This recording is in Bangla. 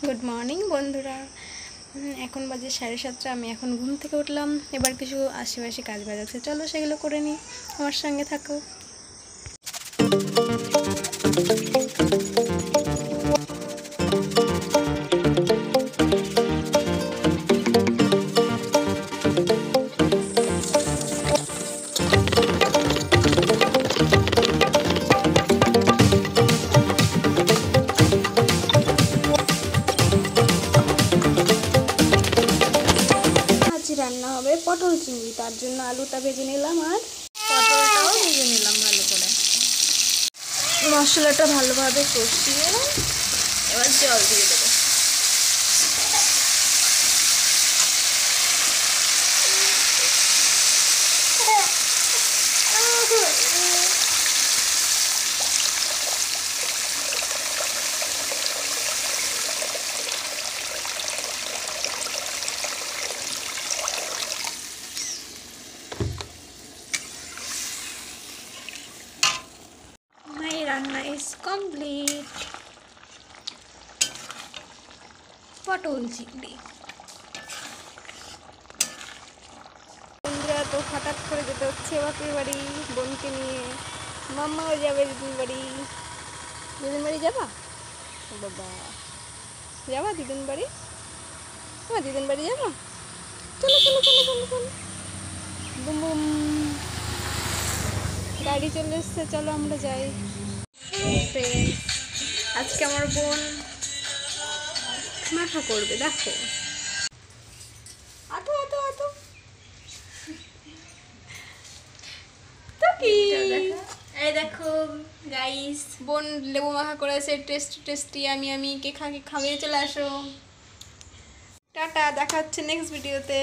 গুড মর্নিং বন্ধুরা। এখন বাজে 7:30। আমি এখন ঘুম থেকে উঠলাম। এবার কিছু আশেপাশে কাজ বাজ আছে, চলো সেগুলো করে নিই, আমার সঙ্গে থাকো। রান্না হবে পটল চিংড়ি, তার জন্য আলুটা ভেজে নিলাম আর পটলটাও ভেজে নিলাম ভালো করে। মশলাটা ভালোভাবে কষিয়ে এবার জল দিয়ে দেবো। রান্না ইজ কমপ্লিট। পটল চিংড়ি বন্ধুরা, তো হঠাৎ করে যেতে হচ্ছে বাপের বাড়ি বোনকে নিয়ে। মাম্মাও যাবে দিদির বাড়ি। দিদির বাড়ি যাবা? বাবা যাবা দিদির বাড়ি? তোমার দিদির বাড়ি যাবা? চলো চলো চলো চলো চলো, বুম বুম, গাড়ি চলে এসছে, চলো আমরা যাই। ফ্রেন্ডস, আজকে আমার বোন মাথা করবে, দেখো। আতো আতো আতো, তো কি এই দেখো গাইস, বোন লেবু মাখা করেছে, টেস্টি টেস্টি। আমি কে খাবে চলে আসো। টাটা, দেখা হচ্ছে নেক্সট ভিডিওতে।